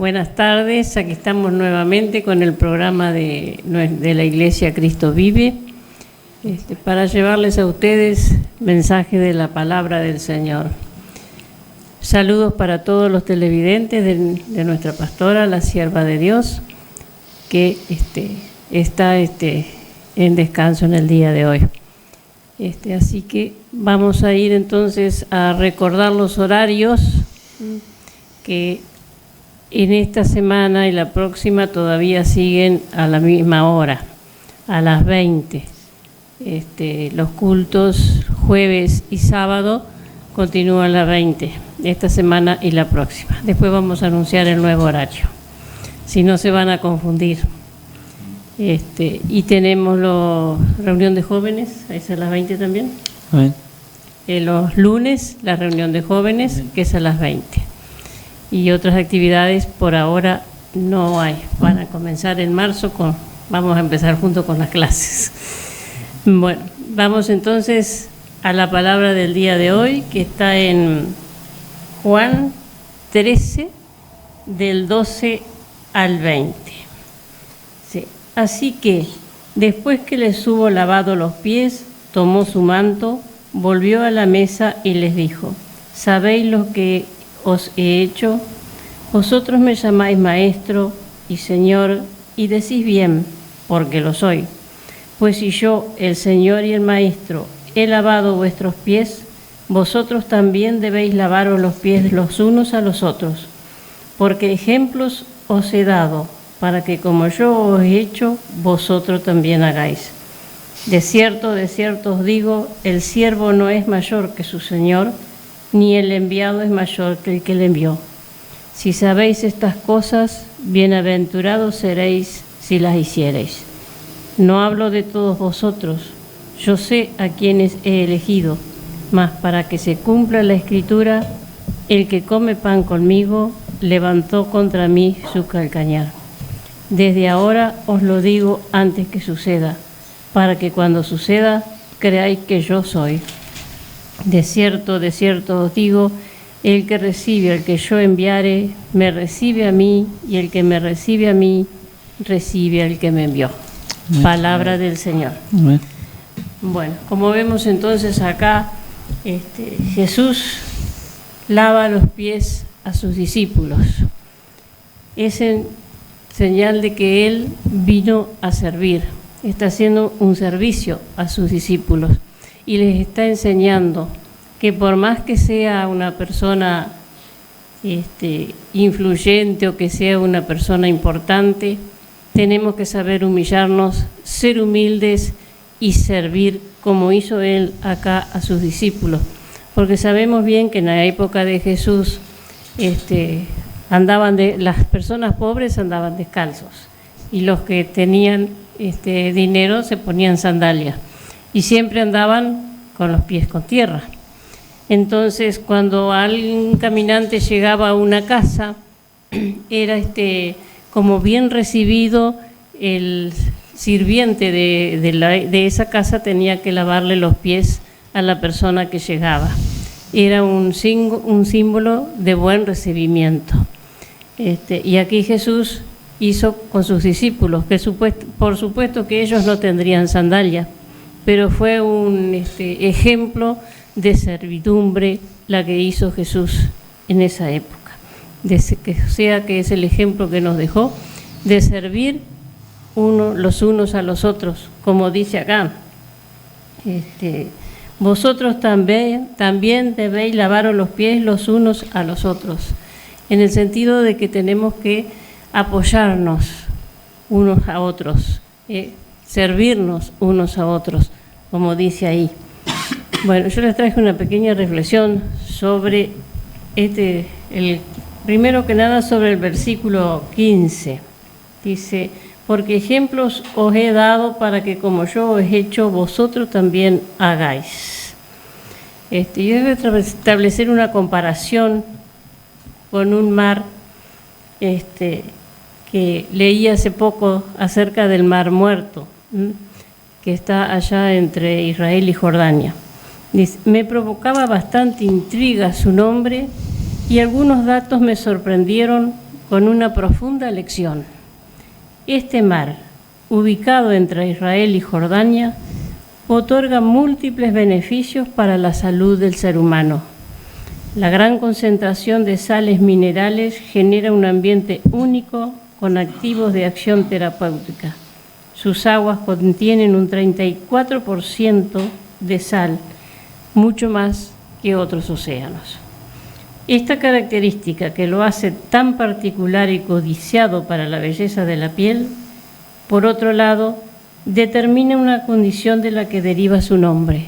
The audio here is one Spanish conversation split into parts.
buenas tardes. Aquí estamos nuevamente con el programa de la Iglesia Cristo Vive, para llevarles a ustedes mensaje de la palabra del Señor. Saludos para todos los televidentes de nuestra pastora, la sierva de Dios, que está en descanso en el día de hoy. Así que vamos a ir entonces a recordar los horarios que en esta semana y la próxima todavía siguen a la misma hora, a las 20. Los cultos jueves y sábado continúan a las 20, esta semana y la próxima. Después vamos a anunciar el nuevo horario, si no se van a confundir. Y tenemos la reunión de jóvenes, es a las 20 también. Los lunes la reunión de jóvenes, que es a las 20. Y otras actividades por ahora no hay. Van a comenzar en marzo, vamos a empezar junto con las clases. Bueno, vamos entonces a la palabra del día de hoy, que está en Juan 13, del 12 al 20. Sí. Así que, después que les hubo lavado los pies, tomó su manto, volvió a la mesa y les dijo: ¿sabéis lo que os he hecho? Vosotros me llamáis maestro y señor, y decís bien, porque lo soy. Pues si yo, el Señor y el Maestro, he lavado vuestros pies, vosotros también debéis lavaros los pies los unos a los otros, porque ejemplos os he dado, para que como yo os he hecho, vosotros también hagáis. De cierto os digo, el siervo no es mayor que su Señor, ni el enviado es mayor que el que le envió. Si sabéis estas cosas, bienaventurados seréis si las hiciereis. No hablo de todos vosotros, yo sé a quienes he elegido, mas para que se cumpla la Escritura, el que come pan conmigo levantó contra mí su calcañar. Desde ahora os lo digo antes que suceda, para que cuando suceda creáis que yo soy. De cierto os digo, el que recibe al que yo enviare, me recibe a mí, y el que me recibe a mí, recibe al que me envió. Amén. Palabra del Señor. Amén. Bueno, como vemos entonces acá, Jesús lava los pies a sus discípulos. Es en señal de que Él vino a servir, está haciendo un servicio a sus discípulos y les está enseñando que por más que sea una persona influyente o que sea una persona importante, tenemos que saber humillarnos, ser humildes y servir como hizo Él acá a sus discípulos. Porque sabemos bien que en la época de Jesús las personas pobres andaban descalzos y los que tenían dinero se ponían sandalias y siempre andaban con los pies con tierra. Entonces, cuando algún caminante llegaba a una casa, era como bien recibido. El sirviente de esa casa tenía que lavarle los pies a la persona que llegaba. Era un símbolo de buen recibimiento. Y aquí Jesús hizo con sus discípulos, que por supuesto que ellos no tendrían sandalias, pero fue un ejemplo de servidumbre la que hizo Jesús en esa época. Que es el ejemplo que nos dejó de servir los unos a los otros, como dice acá. Vosotros también debéis lavaros los pies los unos a los otros, en el sentido de que tenemos que apoyarnos unos a otros, servirnos unos a otros, como dice ahí. Bueno, yo les traje una pequeña reflexión sobre primero que nada sobre el versículo 15. Dice: porque ejemplos os he dado para que como yo os he hecho, vosotros también hagáis. Yo debo establecer una comparación con un mar que leí hace poco acerca del Mar Muerto, que está allá entre Israel y Jordania. Dice: me provocaba bastante intriga su nombre y algunos datos me sorprendieron con una profunda lección. Este mar, ubicado entre Israel y Jordania, otorga múltiples beneficios para la salud del ser humano. La gran concentración de sales minerales genera un ambiente único con activos de acción terapéutica. Sus aguas contienen un 34% de sal, mucho más que otros océanos. Esta característica que lo hace tan particular y codiciado para la belleza de la piel, por otro lado, determina una condición de la que deriva su nombre.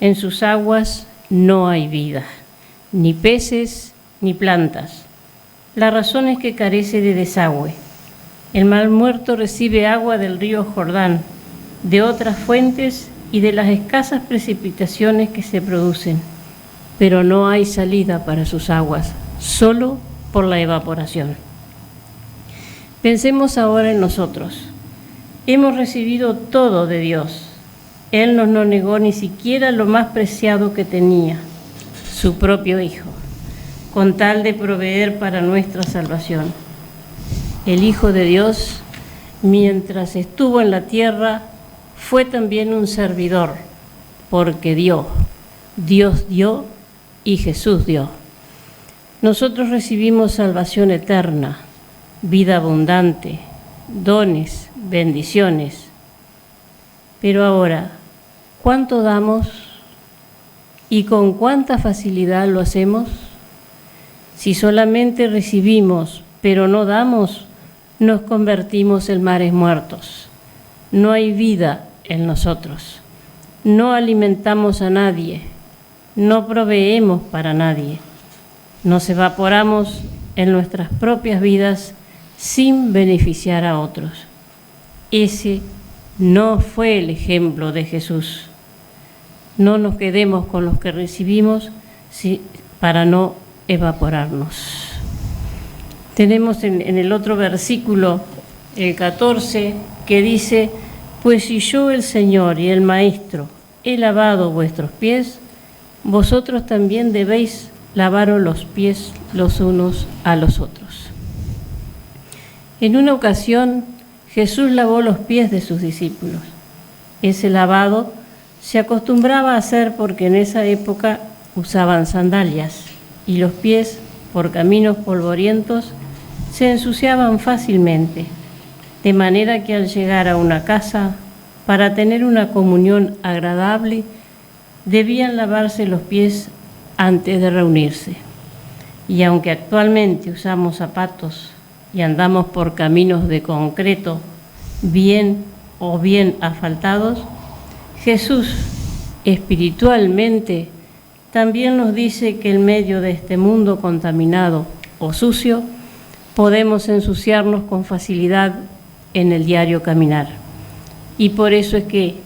En sus aguas no hay vida, ni peces ni plantas. La razón es que carece de desagüe. El Mar Muerto recibe agua del río Jordán, de otras fuentes y de las escasas precipitaciones que se producen, pero no hay salida para sus aguas, solo por la evaporación. Pensemos ahora en nosotros. Hemos recibido todo de Dios. Él nos no negó ni siquiera lo más preciado que tenía, su propio Hijo, con tal de proveer para nuestra salvación. El Hijo de Dios, mientras estuvo en la tierra, fue también un servidor, porque Dios dio y Jesús dio. Nosotros recibimos salvación eterna, vida abundante, dones, bendiciones. Pero ahora, ¿cuánto damos y con cuánta facilidad lo hacemos? Si solamente recibimos, pero no damos, nos convertimos en mares muertos. No hay vida en nosotros. No alimentamos a nadie. No proveemos para nadie. Nos evaporamos en nuestras propias vidas sin beneficiar a otros. Ese no fue el ejemplo de Jesús. No nos quedemos con los que recibimos para no evaporarnos. Tenemos en el otro versículo, el 14, que dice: pues si yo, el Señor y el Maestro, he lavado vuestros pies, vosotros también debéis lavaros los pies los unos a los otros. En una ocasión, Jesús lavó los pies de sus discípulos. Ese lavado se acostumbraba a hacer porque en esa época usaban sandalias y los pies, por caminos polvorientos, se ensuciaban fácilmente, de manera que al llegar a una casa, para tener una comunión agradable, debían lavarse los pies antes de reunirse. Y aunque actualmente usamos zapatos y andamos por caminos de concreto, bien asfaltados, Jesús espiritualmente también nos dice que en medio de este mundo contaminado o sucio, podemos ensuciarnos con facilidad en el diario caminar. Y por eso es que,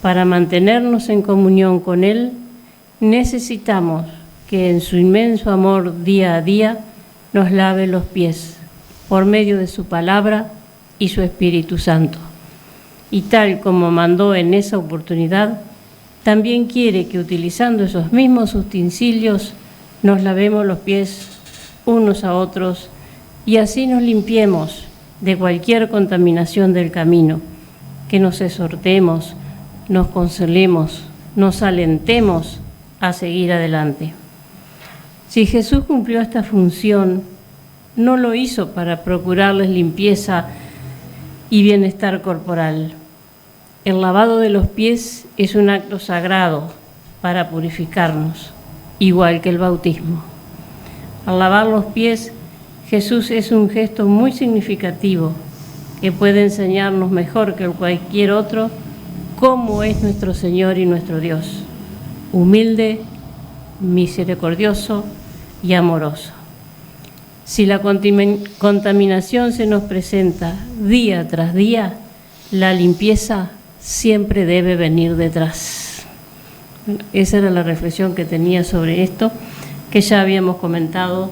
para mantenernos en comunión con Él, necesitamos que en su inmenso amor día a día nos lave los pies por medio de su palabra y su Espíritu Santo. Y tal como mandó en esa oportunidad, también quiere que utilizando esos mismos utensilios nos lavemos los pies unos a otros y así nos limpiemos de cualquier contaminación del camino, que nos exhortemos, nos consolemos, nos alentemos a seguir adelante. Si Jesús cumplió esta función, no lo hizo para procurarles limpieza y bienestar corporal. El lavado de los pies es un acto sagrado para purificarnos, igual que el bautismo. Al lavar los pies, Jesús es un gesto muy significativo que puede enseñarnos mejor que cualquier otro cómo es nuestro Señor y nuestro Dios, humilde, misericordioso y amoroso. Si la contaminación se nos presenta día tras día, la limpieza siempre debe venir detrás. Esa era la reflexión que tenía sobre esto, que ya habíamos comentado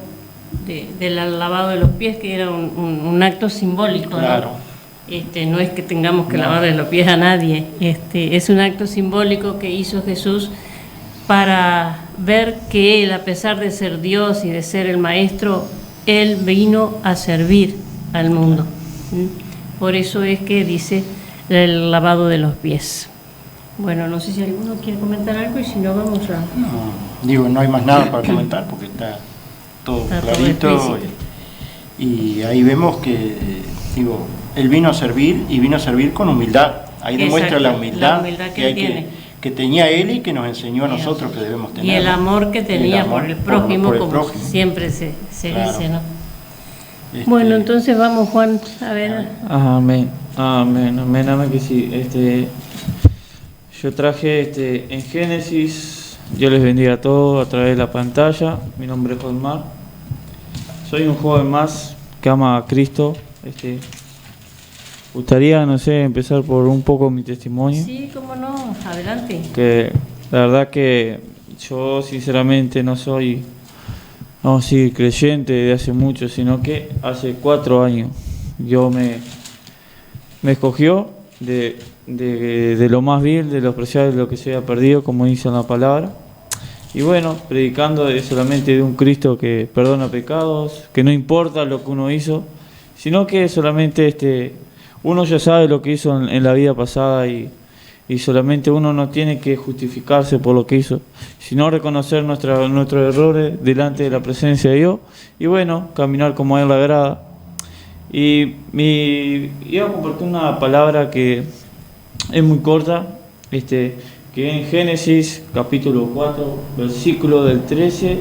del lavado de los pies, que era un acto simbólico, claro. No es que tengamos que lavarle los pies a nadie, es un acto simbólico que hizo Jesús para ver que Él, a pesar de ser Dios y de ser el Maestro, Él vino a servir al mundo. Por eso es que dice el lavado de los pies. Bueno, no sé si alguno quiere comentar algo y si no vamos a... No hay más nada para comentar porque está todo clarito. Y ahí vemos que, él vino a servir y vino a servir con humildad. Ahí demuestra la humildad que tenía él y que nos enseñó a nosotros que debemos tener. Y el amor que tenía por el prójimo, como siempre se dice, ¿no? Bueno, entonces vamos, Juan, a ver. Amén, que sí. Yo traje en Génesis, Dios les bendiga a todos a través de la pantalla. Mi nombre es Osmar. Soy un joven más que ama a Cristo. Gustaría, empezar por un poco mi testimonio. Sí, cómo no, adelante. Que la verdad que yo sinceramente no soy creyente de hace mucho, sino que hace 4 años Dios me escogió de lo más vil, de lo preciado, de lo que se había perdido, como dice en la palabra. Y bueno, predicando solamente de un Cristo que perdona pecados, que no importa lo que uno hizo, sino que solamente uno ya sabe lo que hizo en la vida pasada y solamente uno no tiene que justificarse por lo que hizo, sino reconocer nuestros errores delante de la presencia de Dios y bueno, caminar como a Él le agrada. Y iba a compartir una palabra que es muy corta, que en Génesis capítulo 4, versículo del 13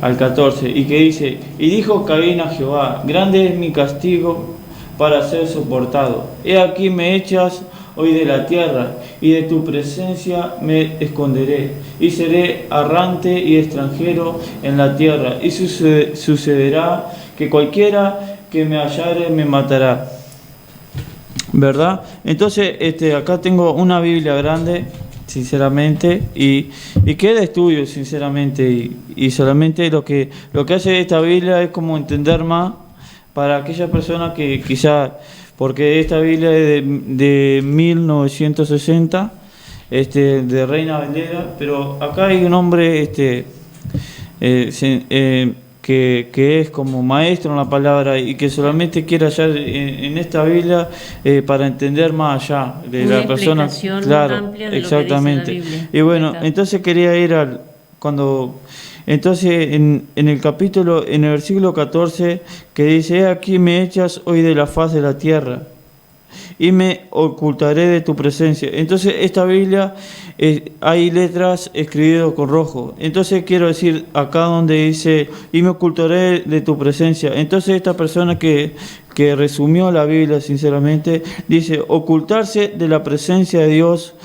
al 14, y que dice: y dijo Caín a Jehová, grande es mi castigo para ser soportado. He aquí me echas hoy de la tierra, y de tu presencia me esconderé, y seré errante y extranjero en la tierra, y sucederá que cualquiera que me hallare me matará. ¿Verdad? Entonces, acá tengo una Biblia grande, sinceramente, y que es de estudio, sinceramente, y solamente lo que hace esta Biblia es como entender más para aquellas personas que quizás, porque esta Biblia es de 1960, de Reina Valera, pero acá hay un hombre que es como maestro en la palabra y que solamente quiere hallar en esta Biblia para entender más allá de una la persona. Claro, amplia de exactamente. Lo que dice la Biblia. Y bueno, entonces quería ir entonces en el versículo 14, que dice: he aquí me echas hoy de la faz de la tierra, y me ocultaré de tu presencia. Entonces esta Biblia hay letras escribidas con rojo. Entonces quiero decir acá donde dice: y me ocultaré de tu presencia. Entonces esta persona que resumió la Biblia sinceramente dice: ocultarse de la presencia de Dios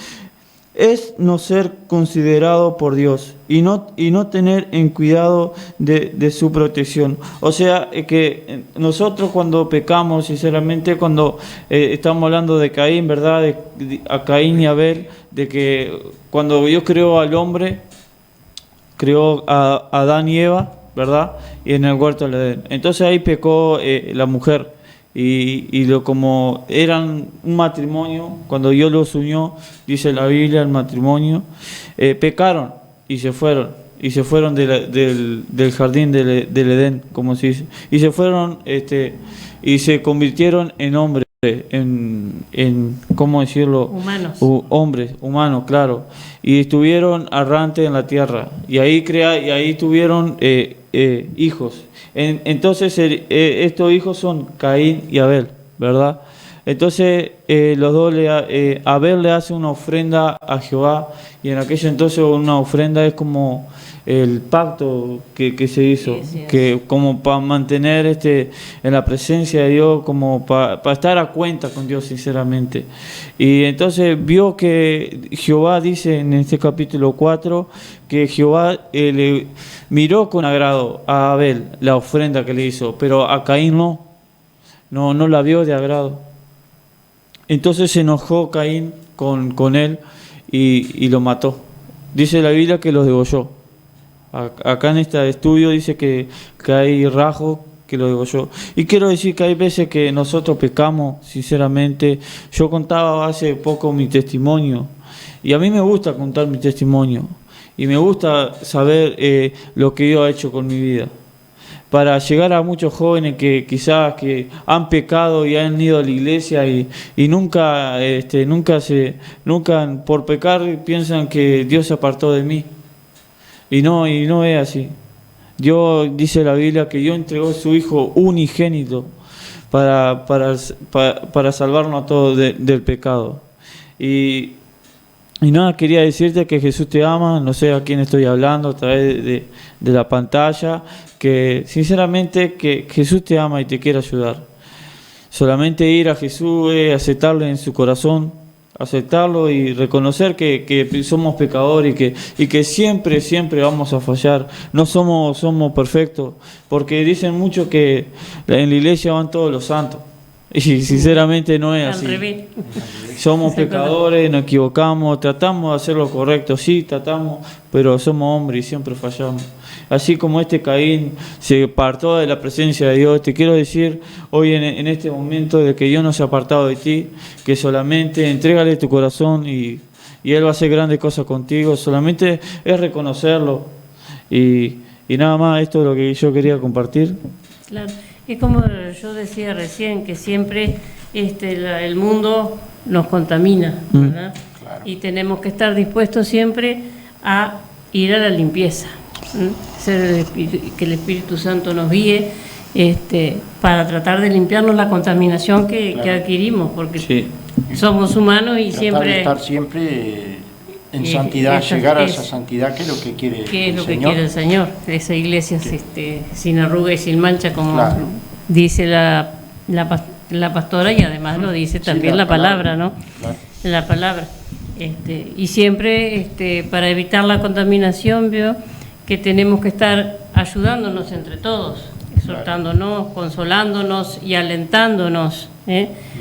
es no ser considerado por Dios y no tener en cuidado de su protección. O sea, que nosotros cuando pecamos, sinceramente, cuando estamos hablando de Caín, ¿verdad? A Caín y Abel, de que cuando Dios creó al hombre, creó a Adán y Eva, ¿verdad? Y en el huerto del Edén. Entonces ahí pecó la mujer. Y como eran un matrimonio, cuando Dios los unió, dice la Biblia, el matrimonio, pecaron y se fueron del jardín del Edén, como se dice, y se fueron y se convirtieron en hombres, en ¿cómo decirlo? Humanos. Hombres, humanos, claro, y estuvieron errantes en la tierra, y ahí tuvieron hijos. Entonces estos hijos son Caín y Abel, ¿verdad? Entonces los dos Abel le hace una ofrenda a Jehová, y en aquello entonces una ofrenda es como el pacto que se hizo, sí. Que como para mantener en la presencia de Dios, como para estar a cuenta con Dios, sinceramente. Y entonces vio que Jehová dice en este capítulo 4 que Jehová le miró con agrado a Abel la ofrenda que le hizo, pero a Caín no la vio de agrado. Entonces se enojó Caín con él y lo mató. Dice la Biblia que lo degolló. Acá en este estudio dice que hay rasgos que lo degolló. Y quiero decir que hay veces que nosotros pecamos, sinceramente. Yo contaba hace poco mi testimonio, y a mí me gusta contar mi testimonio, y me gusta saber lo que Dios ha hecho con mi vida. para llegar a muchos jóvenes que quizás que han pecado y han ido a la iglesia y nunca por pecar piensan que Dios se apartó de mí. Y no es así. Dios, dice la Biblia, que Dios entregó a su Hijo unigénito para salvarnos a todos del pecado. Y nada, quería decirte que Jesús te ama, no sé a quién estoy hablando a través de la pantalla, que sinceramente que Jesús te ama y te quiere ayudar. Solamente ir a Jesús es aceptarlo en su corazón, aceptarlo y reconocer que somos pecadores y que siempre vamos a fallar. No somos perfectos, porque dicen mucho que en la iglesia van todos los santos. Y sinceramente no es así. Somos pecadores, nos equivocamos, tratamos de hacer lo correcto, sí, tratamos, pero somos hombres y siempre fallamos. Así como este Caín se apartó de la presencia de Dios, te quiero decir hoy en este momento de que Dios no se ha apartado de ti, que solamente entrégale tu corazón y Él va a hacer grandes cosas contigo, solamente es reconocerlo. Y nada más, esto es lo que yo quería compartir. Claro. Es como yo decía recién, que siempre el mundo nos contamina, ¿verdad? Claro. Y tenemos que estar dispuestos siempre a ir a la limpieza, que el Espíritu Santo nos guíe para tratar de limpiarnos la contaminación que adquirimos, porque sí, somos humanos y tratar siempre... de estar siempre en santidad, llegar a esa santidad que es lo que quiere el Señor. Que es lo que quiere el Señor, esa iglesia sin arruga y sin mancha, como dice la pastora, y además lo dice también la palabra, ¿no? Claro. La palabra. Y siempre para evitar la contaminación, veo que tenemos que estar ayudándonos entre todos, exhortándonos, consolándonos y alentándonos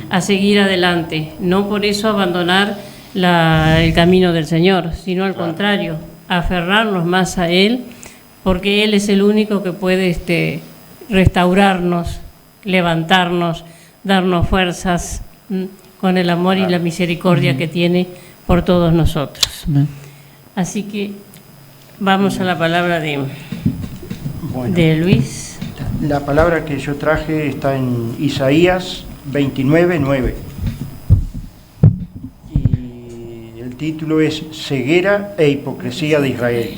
a seguir adelante, no por eso abandonar el camino del Señor, sino al contrario, aferrarnos más a Él, porque Él es el único que puede restaurarnos, levantarnos, darnos fuerzas con el amor y la misericordia que tiene por todos nosotros. Así que vamos a la palabra de Luis. La palabra que yo traje está en Isaías 29:9. El título es Ceguera e hipocresía de Israel.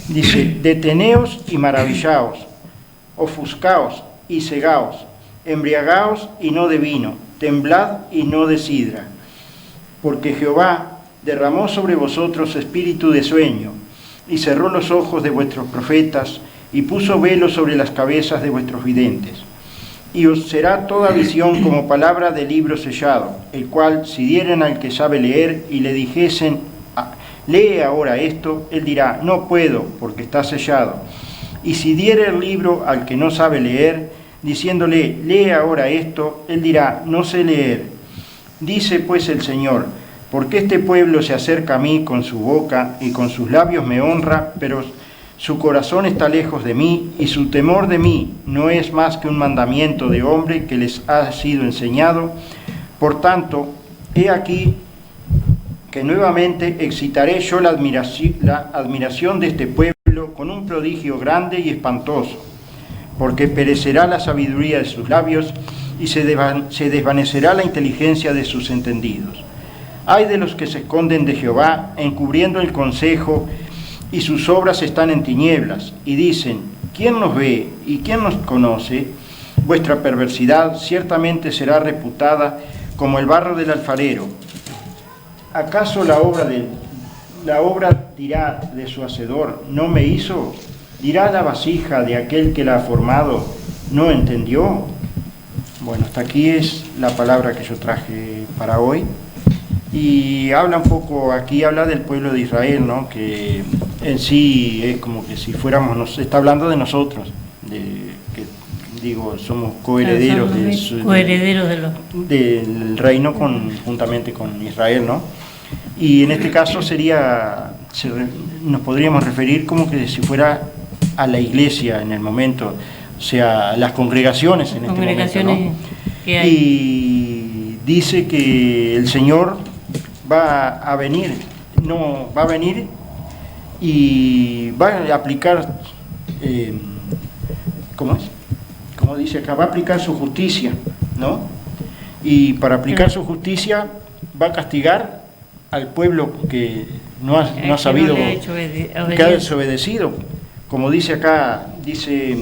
Dice: deteneos y maravillaos, ofuscaos y cegaos, embriagaos y no de vino, temblad y no de sidra, porque Jehová derramó sobre vosotros espíritu de sueño, y cerró los ojos de vuestros profetas, y puso velo sobre las cabezas de vuestros videntes. Y os será toda visión como palabra de libro sellado, el cual si dieren al que sabe leer y le dijesen, lee ahora esto, él dirá, no puedo, porque está sellado. Y si diere el libro al que no sabe leer, diciéndole, lee ahora esto, él dirá, no sé leer. Dice pues el Señor, porque este pueblo se acerca a mí con su boca y con sus labios me honra, pero su corazón está lejos de mí, y su temor de mí no es más que un mandamiento de hombre que les ha sido enseñado. Por tanto, he aquí que nuevamente excitaré yo la admiración de este pueblo con un prodigio grande y espantoso, porque perecerá la sabiduría de sus labios y se desvanecerá la inteligencia de sus entendidos. Ay de los que se esconden de Jehová, encubriendo el consejo, y sus obras están en tinieblas, y dicen, ¿quién nos ve y quién nos conoce? Vuestra perversidad ciertamente será reputada como el barro del alfarero. ¿Acaso la obra dirá de su hacedor, no me hizo? ¿Dirá la vasija de aquel que la ha formado, no entendió? Bueno, hasta aquí es la palabra que yo traje para hoy. Y habla un poco, aquí habla del pueblo de Israel, ¿no? Que en sí es como que si fuéramos, está hablando de nosotros, somos coherederos del reino juntamente con Israel, ¿no? Y en este caso nos podríamos referir como que si fuera a la iglesia en el momento, o sea, las congregaciones en este momento, ¿no? Que hay. Y dice que el Señor va a venir y va a aplicar ¿cómo es? Como dice acá, va a aplicar su justicia, ¿no? Y para aplicar su justicia va a castigar al pueblo que no ha sabido, que ha desobedecido. Como dice acá, dice,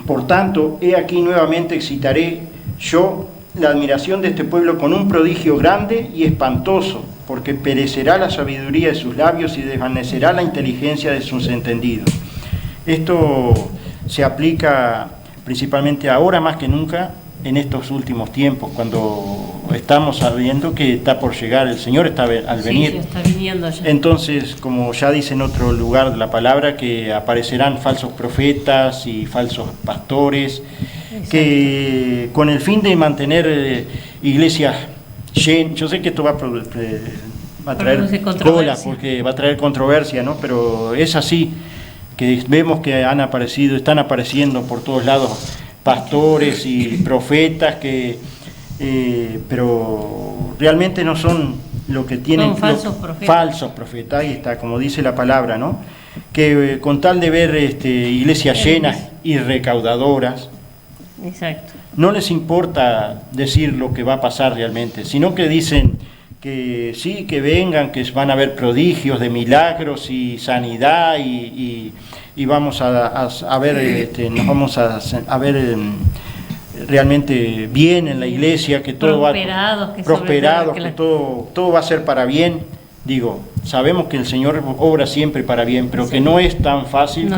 por tanto, he aquí nuevamente excitaré yo la admiración de este pueblo con un prodigio grande y espantoso, porque perecerá la sabiduría de sus labios y desvanecerá la inteligencia de sus entendidos. Esto se aplica principalmente ahora más que nunca en estos últimos tiempos, cuando estamos sabiendo que está por llegar, el Señor está al venir. Sí, está viniendo ya. Entonces, como ya dice en otro lugar de la palabra, que aparecerán falsos profetas y falsos pastores, Exacto. que con el fin de mantener iglesias llenas, yo sé que esto va a traer cola, porque va a traer controversia, ¿no? Pero es así, que vemos que están apareciendo por todos lados pastores y profetas pero realmente no son lo que tienen. Son falsos profetas. Falsos profetas, ahí está, como dice la palabra, ¿no? Que con tal de ver iglesias llenas y recaudadoras, exacto, no les importa decir lo que va a pasar realmente, sino que dicen que sí, que vengan, que van a haber prodigios de milagros y sanidad y vamos a ver, nos vamos a ver realmente bien en la iglesia, que todo prosperados, que todo va a ser para bien. Digo, sabemos que el Señor obra siempre para bien, pero sí, que no es tan fácil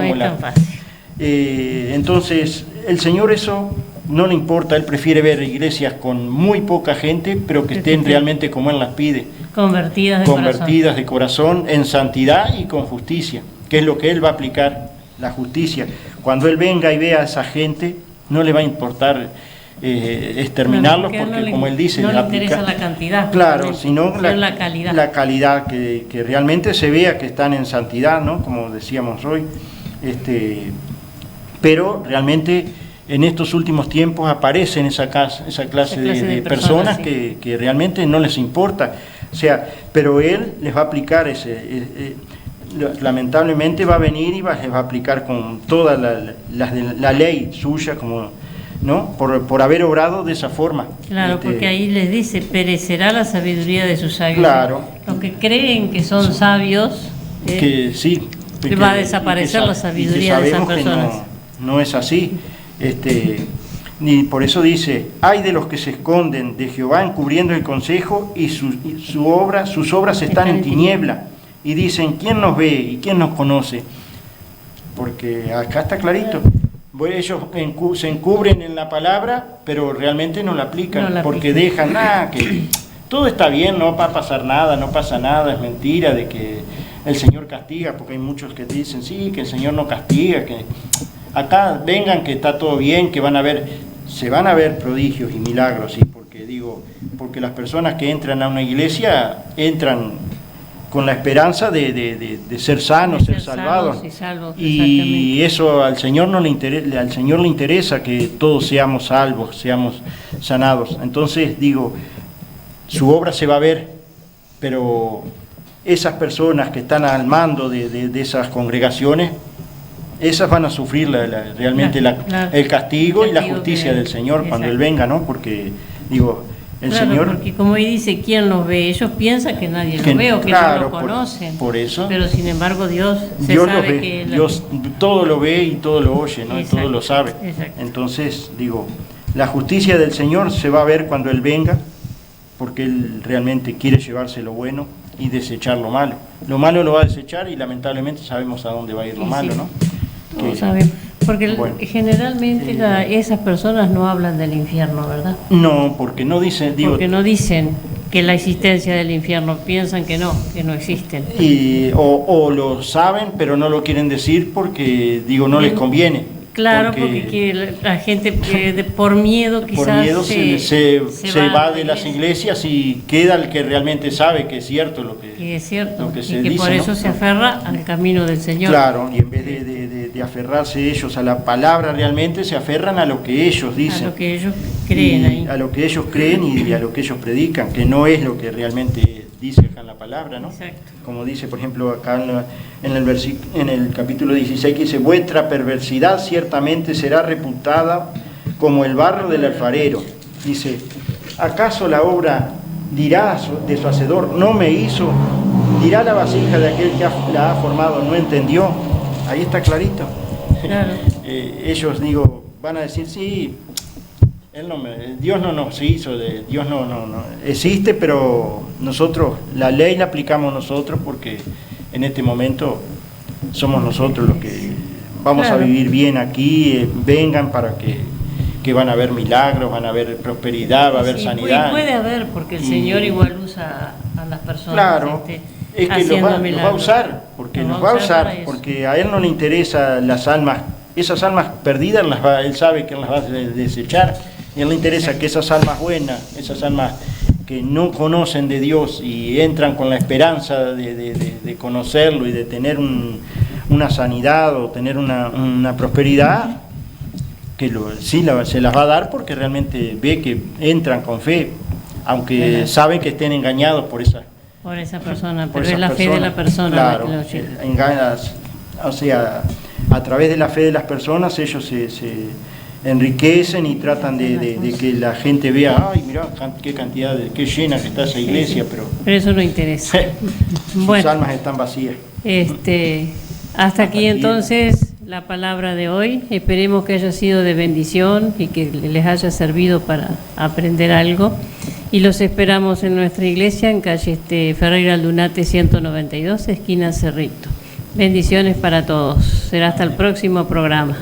entonces el Señor eso no le importa, Él prefiere ver iglesias con muy poca gente, pero que estén realmente como Él las pide, convertidas de corazón, en santidad y con justicia, que es lo que Él va a aplicar, la justicia. Cuando Él venga y vea a esa gente, no le va a importar exterminarlos, porque como Él dice, no le interesa la cantidad, claro, sino la calidad. La calidad, que realmente se vea que están en santidad, ¿no? Como decíamos hoy, pero realmente en estos últimos tiempos aparecen esa clase de personas, sí, que realmente no les importa, o sea, pero Él les va a aplicar lamentablemente va a venir y les va a aplicar con toda la ley suya, como, ¿no? Por haber obrado de esa forma. Claro, porque ahí les dice, perecerá la sabiduría de sus sabios. Claro. Los que creen que son sabios, que sí, va a desaparecer la sabiduría de esas personas. No es así. Ni por eso dice, ay de los que se esconden de Jehová encubriendo el consejo y sus obras están en tiniebla, y dicen, ¿quién nos ve y quién nos conoce? Porque acá está clarito, ellos se encubren en la palabra, pero realmente no la aplican, porque dejan, que todo está bien, no va a pasar nada, no pasa nada, es mentira de que el Señor castiga, porque hay muchos que dicen, sí, que el Señor no castiga, que acá vengan, que está todo bien, que se van a ver prodigios y milagros, ¿sí? Porque las personas que entran a una iglesia entran con la esperanza de ser sanos, ser salvados, y eso al Señor no le interesa, al Señor le interesa que todos seamos salvos, seamos sanados. Entonces su obra se va a ver, pero esas personas que están al mando de esas congregaciones, esas van a sufrir realmente el castigo y la justicia del Señor cuando Él venga, ¿no? Porque el Señor, porque como ahí dice, ¿quién los ve? Ellos piensan que nadie lo ve o que no lo conocen. Por eso. Pero sin embargo Dios sabe que Dios todo lo ve y todo lo oye, ¿no? Exacto, y todo lo sabe. Exacto. Entonces, la justicia del Señor se va a ver cuando Él venga, porque Él realmente quiere llevarse lo bueno y desechar lo malo. Lo malo lo va a desechar y lamentablemente sabemos a dónde va a ir lo malo, ¿no? No sabemos. Porque generalmente esas personas no hablan del infierno, ¿verdad? No, porque no dicen... porque no dicen que la existencia del infierno, piensan que no existen. O lo saben, pero no lo quieren decir porque, no les conviene. Claro, porque la gente por miedo quizás se va de las iglesias y queda el que realmente sabe que es cierto lo que es cierto, lo que se y que dice, por eso se aferra al camino del Señor. Claro, y en vez de aferrarse ellos a la palabra, realmente se aferran a lo que ellos dicen, a lo que ellos creen ahí, a lo que ellos creen y a lo que ellos predican, que no es lo que realmente dice acá en la palabra, ¿no? Exacto. Como dice, por ejemplo, acá en el capítulo 16, que dice, vuestra perversidad ciertamente será reputada como el barro del alfarero. Dice, ¿acaso la obra dirá de su hacedor, no me hizo? Dirá la vasija de aquel que la ha formado, no entendió. Ahí está clarito. Claro. Ellos, digo, van a decir, sí, Dios no nos hizo, Dios no existe, pero nosotros, la ley la aplicamos nosotros porque en este momento somos nosotros los que vamos a vivir bien aquí, vengan para que van a haber milagros, van a haber prosperidad, va a haber sanidad. Puede haber, porque el Señor igual usa a las personas. Claro, es que los va a usar, porque nos va a usar, porque a Él no le interesa las almas, esas almas perdidas, Él sabe que las va a desechar, y a Él le interesa que esas almas buenas, esas almas que no conocen de Dios y entran con la esperanza de conocerlo y de tener una sanidad o tener una prosperidad, que se las va a dar porque realmente ve que entran con fe, aunque saben que estén engañados por esa persona, pero es la fe de la persona. Claro, o sea, a través de la fe de las personas ellos se enriquecen y tratan de que la gente vea, ay, mirá qué cantidad, qué llena que está esa iglesia, pero eso no interesa. Sus almas están vacías. Hasta aquí entonces la palabra de hoy. Esperemos que haya sido de bendición y que les haya servido para aprender algo. Y los esperamos en nuestra iglesia en calle Ferreira Aldunate 192, esquina Cerrito. Bendiciones para todos. Será hasta el próximo programa.